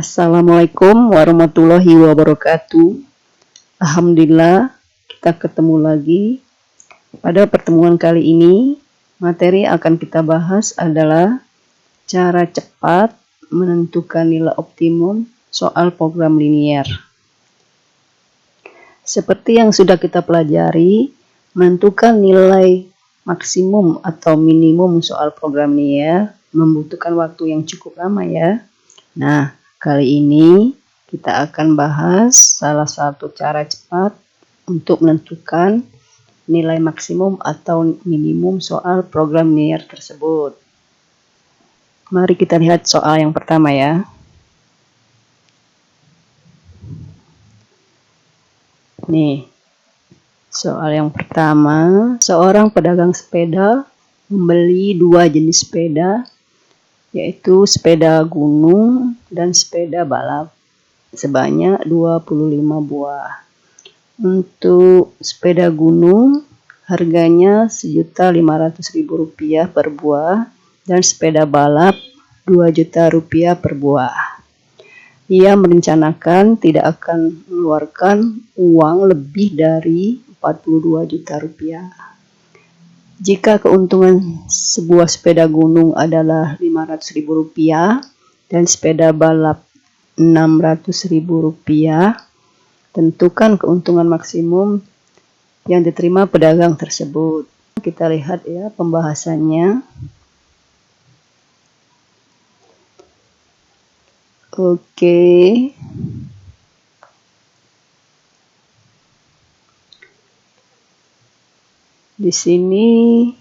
Assalamualaikum warahmatullahi wabarakatuh. Alhamdulillah, kita ketemu lagi. Pada pertemuan kali ini, materi yang akan kita bahas adalah cara cepat menentukan nilai optimum soal program linier. Seperti yang sudah kita pelajari, menentukan nilai maksimum atau minimum soal program linier membutuhkan waktu yang cukup lama ya. Nah, kali ini kita akan bahas salah satu cara cepat untuk menentukan nilai maksimum atau minimum soal program linier tersebut. Mari kita lihat soal yang pertama ya. Nih, soal yang pertama, seorang pedagang sepeda membeli dua jenis sepeda, yaitu sepeda gunung dan sepeda balap sebanyak 25 buah. Untuk sepeda gunung harganya Rp1.500.000 per buah dan sepeda balap Rp2.000.000 per buah. Ia merencanakan tidak akan mengeluarkan uang lebih dari Rp42 juta. Jika keuntungan sebuah sepeda gunung adalah Rp500.000 dan sepeda balap Rp600.000, tentukan keuntungan maksimum yang diterima pedagang tersebut. Kita lihat ya pembahasannya. Oke. Di sini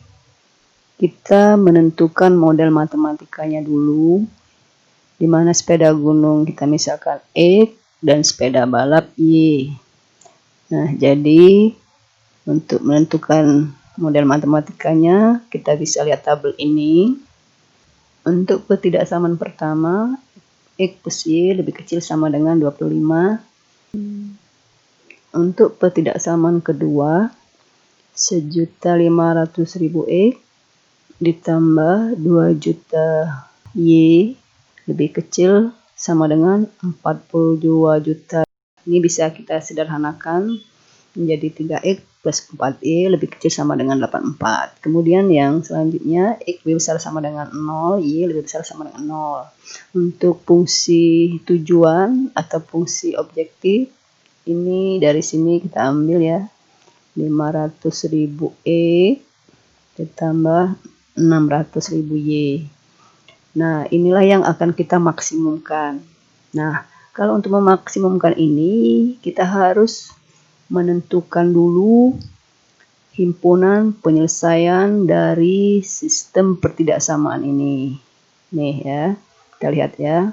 kita menentukan model matematikanya dulu, di mana sepeda gunung kita misalkan X dan sepeda balap Y. Nah, jadi untuk menentukan model matematikanya kita bisa lihat tabel ini. Untuk ketidaksamaan pertama, X plus Y lebih kecil sama dengan 25. Untuk ketidaksamaan kedua, Rp1.500.000 X ditambah 2 juta Y lebih kecil sama dengan 42 juta. Ini bisa kita sederhanakan menjadi 3X plus 4Y lebih kecil sama dengan 84. Kemudian yang selanjutnya, X lebih besar sama dengan 0, Y lebih besar sama dengan 0. Untuk fungsi tujuan atau fungsi objektif, ini dari sini kita ambil ya. 500.000 X ditambah 600.000 Y. Nah, inilah yang akan kita maksimumkan. Nah, kalau untuk memaksimumkan ini, kita harus menentukan dulu himpunan penyelesaian dari sistem pertidaksamaan ini. Nih ya, kita lihat ya.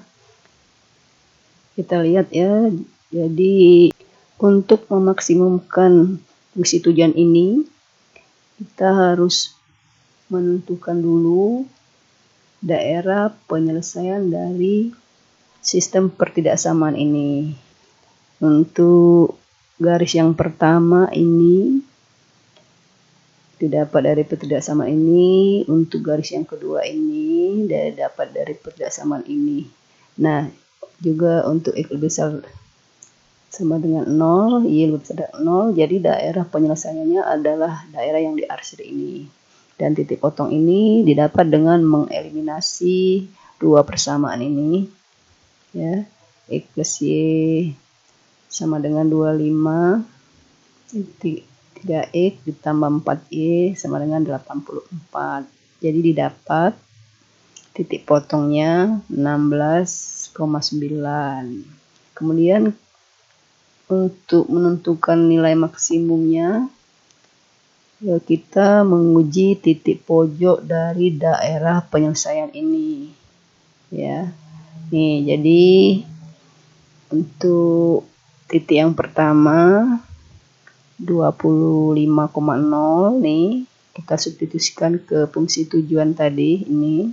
Kita lihat ya, jadi untuk memaksimumkan fungsi tujuan ini, kita harus menentukan dulu daerah penyelesaian dari sistem pertidaksamaan ini. Untuk garis yang pertama ini didapat dari pertidaksamaan ini, untuk garis yang kedua ini dapat dari pertidaksamaan ini. Nah, juga untuk X lebih besar sama dengan 0, Y lebih besar dari 0, jadi daerah penyelesaiannya adalah daerah yang diarsir ini. Dan titik potong ini didapat dengan mengeliminasi dua persamaan ini. Ya, X plus Y sama dengan 25, 3X ditambah 4Y sama dengan 84. Jadi didapat titik potongnya 16,9. Kemudian untuk menentukan nilai maksimumnya, kita menguji titik pojok dari daerah penyelesaian ini. Ya, nih jadi untuk titik yang pertama 25,0 nih kita substitusikan ke fungsi tujuan tadi ini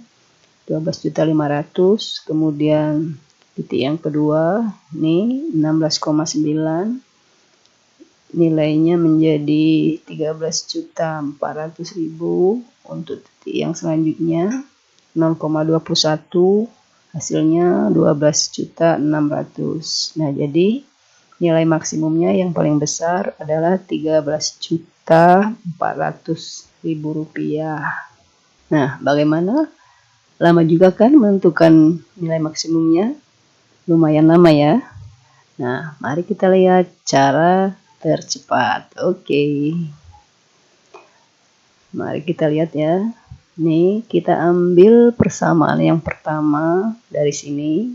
12.500.000. Kemudian titik yang kedua nih 16,9, nilainya menjadi 13.400.000. Untuk titik yang selanjutnya 0,21 hasilnya 12.600.000. Nah, jadi nilai maksimumnya yang paling besar adalah 13.400.000 rupiah. Nah, bagaimana? Lama juga kan menentukan nilai maksimumnya? Lumayan lama ya. Nah, mari kita lihat cara tercepat. Oke. Mari kita lihat ya. Nih, kita ambil persamaan yang pertama dari sini.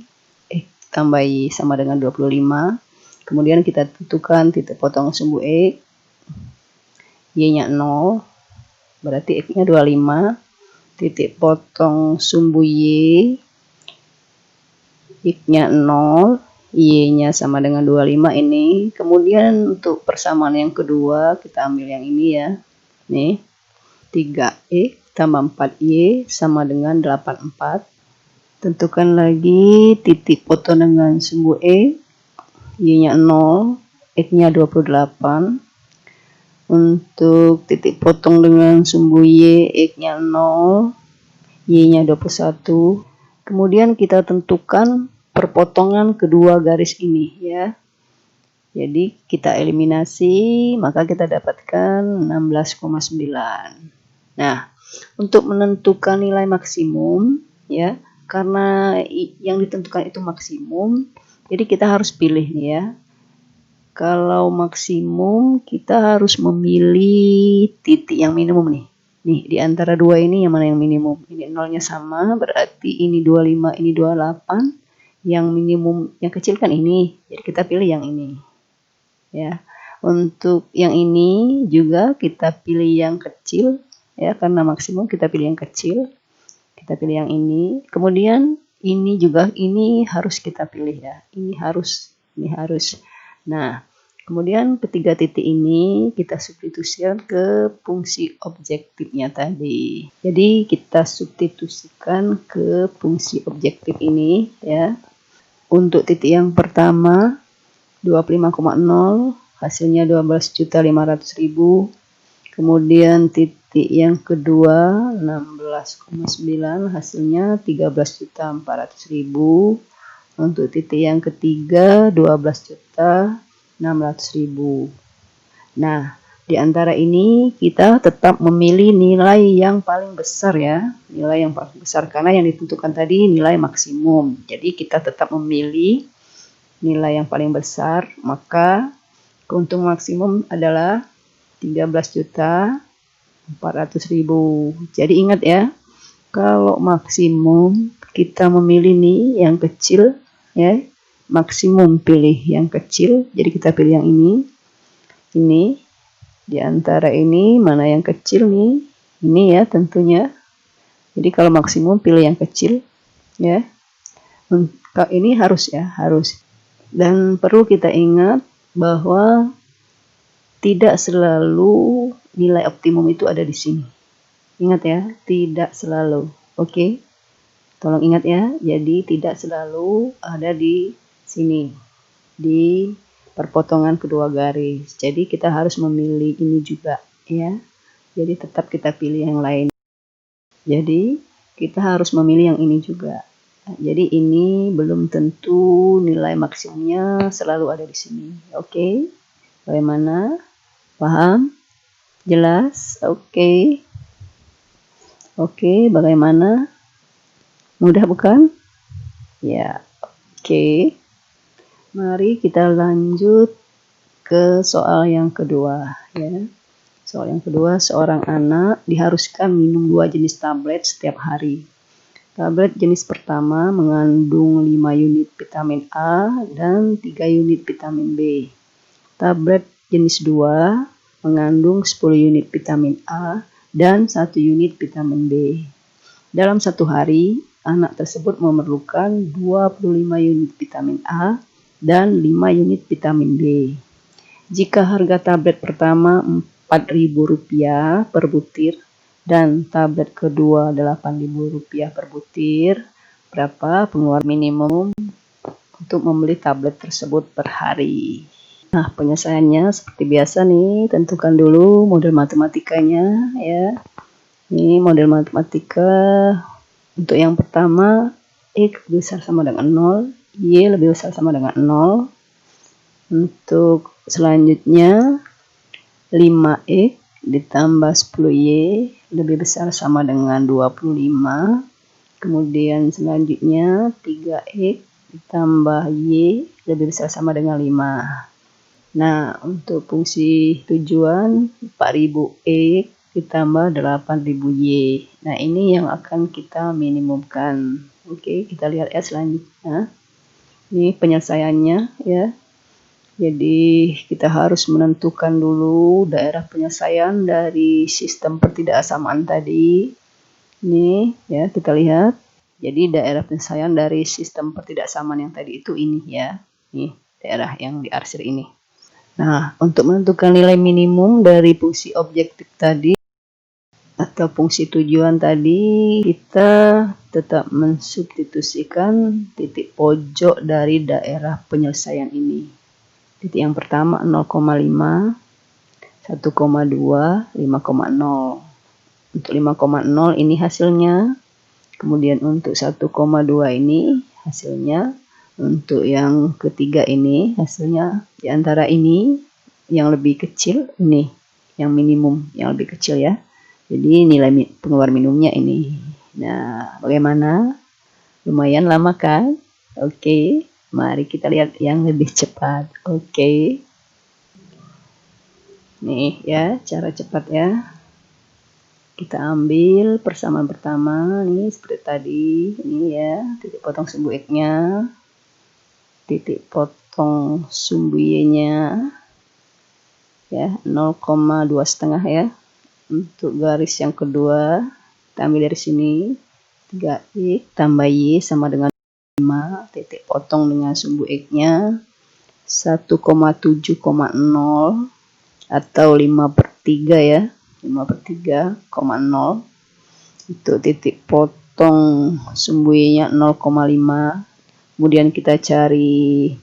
Tambahi sama dengan 25. Kemudian kita tentukan titik potong sumbu X. Y-nya 0. Berarti X-nya 25. Titik potong sumbu Y. X-nya 0. Y-nya sama dengan 25 ini. Kemudian untuk persamaan yang kedua, kita ambil yang ini ya. Nih. 3X tambah 4Y sama dengan 84. Tentukan lagi titik potong dengan sumbu X. Y-nya 0, X-nya 28. Untuk titik potong dengan sumbu Y, X-nya 0, Y-nya 21. Kemudian kita tentukan perpotongan kedua garis ini ya. Jadi kita eliminasi, maka kita dapatkan 16,9. Nah, untuk menentukan nilai maksimum ya, karena yang ditentukan itu maksimum, jadi kita harus pilih nih ya. Kalau maksimum kita harus memilih titik yang minimum nih. Nih di antara dua ini yang mana yang minimum? Ini nolnya sama, berarti ini 25, ini 28. Yang minimum yang kecil kan ini. Jadi kita pilih yang ini. Ya. Untuk yang ini juga kita pilih yang kecil ya, karena maksimum kita pilih yang kecil. Kita pilih yang ini. Kemudian ini juga, ini harus kita pilih ya. Ini harus. Nah, kemudian ketiga titik ini kita substitusikan ke fungsi objektifnya tadi. Jadi kita substitusikan ke fungsi objektif ini ya. Untuk titik yang pertama 25,0 hasilnya 12.500.000. Kemudian titik yang kedua 16,9 hasilnya 13.400.000. Untuk titik yang ketiga 12.600.000. Nah, di antara ini kita tetap memilih nilai yang paling besar ya. Nilai yang paling besar karena yang ditentukan tadi nilai maksimum. Jadi kita tetap memilih nilai yang paling besar, maka keuntungan maksimum adalah 13.400.000. Jadi ingat ya, kalau maksimum kita memilih nih yang kecil ya, maksimum pilih yang kecil. Jadi kita pilih yang ini. Ini di antara ini mana yang kecil nih? Ini ya tentunya. Jadi kalau maksimum pilih yang kecil ya. Ini harus ya, harus. Dan perlu kita ingat bahwa tidak selalu nilai optimum itu ada di sini. Ingat ya, tidak selalu. Oke? Tolong ingat ya, jadi tidak selalu ada di sini. Di perpotongan kedua garis. Jadi kita harus memilih ini juga ya. Jadi tetap kita pilih yang lain. Jadi kita harus memilih yang ini juga. Jadi ini belum tentu nilai maksimumnya selalu ada di sini. Oke? Bagaimana? Paham? Jelas? Oke. Oke, bagaimana? Mudah bukan? Ya, oke. Mari kita lanjut ke soal yang kedua ya. Soal yang kedua, seorang anak diharuskan minum 2 jenis tablet setiap hari. Tablet jenis pertama mengandung 5 unit vitamin A dan 3 unit vitamin B. Tablet jenis 2 mengandung 10 unit vitamin A dan 1 unit vitamin B. Dalam satu hari, anak tersebut memerlukan 25 unit vitamin A dan 5 unit vitamin B. Jika harga tablet pertama Rp4.000 per butir dan tablet kedua Rp8.000 per butir, berapa pengeluaran minimum untuk membeli tablet tersebut per hari? Nah, penyelesaiannya seperti biasa nih, tentukan dulu model matematikanya ya. Ini model matematika untuk yang pertama X besar sama dengan 0, Y lebih besar sama dengan 0. Untuk selanjutnya 5X ditambah 10Y lebih besar sama dengan 25. Kemudian selanjutnya 3X ditambah Y lebih besar sama dengan 5. Nah, untuk fungsi tujuan 4000X ditambah 8000Y. Nah, ini yang akan kita minimumkan. Oke, kita lihat ya selanjutnya. Ini penyelesaiannya ya. Jadi kita harus menentukan dulu daerah penyelesaian dari sistem pertidaksamaan tadi. Ini ya, kita lihat. Jadi daerah penyelesaian dari sistem pertidaksamaan yang tadi itu ini ya. Nih, daerah yang diarsir ini. Nah, untuk menentukan nilai minimum dari fungsi objektif tadi atau fungsi tujuan tadi, kita tetap mensubstitusikan titik pojok dari daerah penyelesaian ini. Titik yang pertama 0,5, 1,2, 5,0. Untuk 5,0 ini hasilnya. Kemudian untuk 1,2 ini hasilnya. Untuk yang ketiga ini hasilnya di antara ini yang lebih kecil, ini yang minimum yang lebih kecil ya. Jadi nilai pengeluar minimumnya ini. Nah, bagaimana? Lumayan lama kan? Oke, mari kita lihat yang lebih cepat. Oke. Nih ya, cara cepat ya. Kita ambil persamaan pertama nih seperti tadi. Ini ya, titik potong sumbu X-nya. Titik potong sumbu Y-nya ya 0,2,5 ya. Untuk garis yang kedua kita ambil dari sini 3X tambah Y sama dengan 5, titik potong dengan sumbu X-nya 1,7,0 atau 5/3 ya, 5/3,0. Itu titik potong sumbu Y-nya 0,5. Kemudian kita cari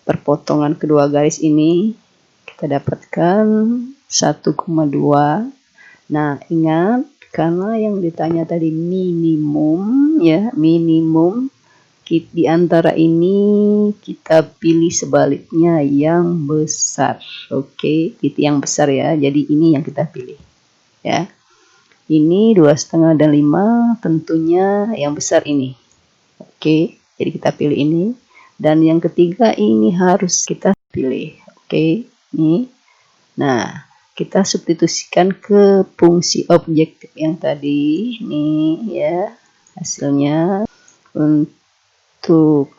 perpotongan kedua garis ini, kita dapatkan 1,2. Nah, ingat karena yang ditanya tadi minimum ya, minimum di antara ini kita pilih sebaliknya yang besar. Oke, titik yang besar ya. Jadi ini yang kita pilih ya. Ini 2,5 dan 5, tentunya yang besar ini. Oke. Jadi kita pilih ini. Dan yang ketiga ini harus kita pilih. Oke. Nih. Nah, kita substitusikan ke fungsi objektif yang tadi. Nih ya. Hasilnya untuk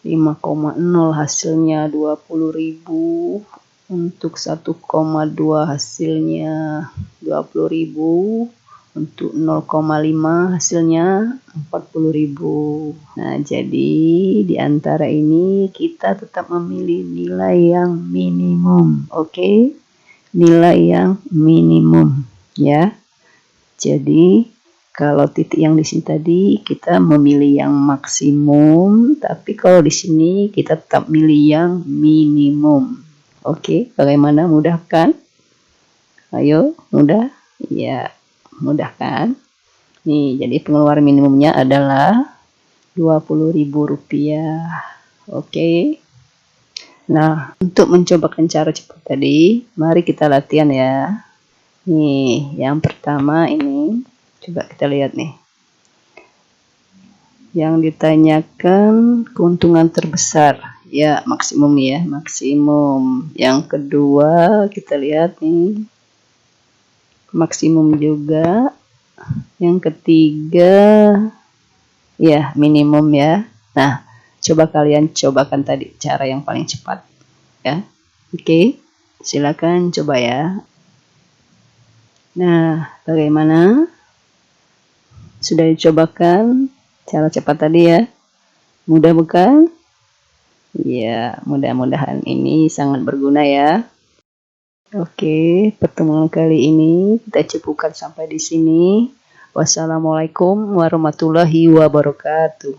5,0 hasilnya 20.000. Untuk 1,2 hasilnya 20.000. Untuk 0,5 hasilnya 40.000. Nah, jadi di antara ini kita tetap memilih nilai yang minimum. Oke? Nilai yang minimum ya. Jadi kalau titik yang di sini tadi kita memilih yang maksimum, tapi kalau di sini kita tetap milih yang minimum. Oke, bagaimana? Mudah kan? Ayo, mudah? Ya. Mudah kan? Nih, jadi pengeluaran minimumnya adalah Rp20.000. Oke. Nah, untuk mencobakan cara cepat tadi, mari kita latihan ya. Nih, yang pertama ini, coba kita lihat nih. Yang ditanyakan keuntungan terbesar, ya maksimum nih ya, maksimum. Yang kedua, kita lihat nih. Maksimum juga. Yang ketiga ya minimum ya. Nah, coba kalian cobakan tadi cara yang paling cepat ya. Oke, silakan coba ya. Nah, bagaimana? Sudah dicobakan cara cepat tadi ya? Mudah bukan? Ya, mudah-mudahan ini sangat berguna ya. Oke, pertemuan kali ini kita cukupkan sampai di sini. Wassalamualaikum warahmatullahi wabarakatuh.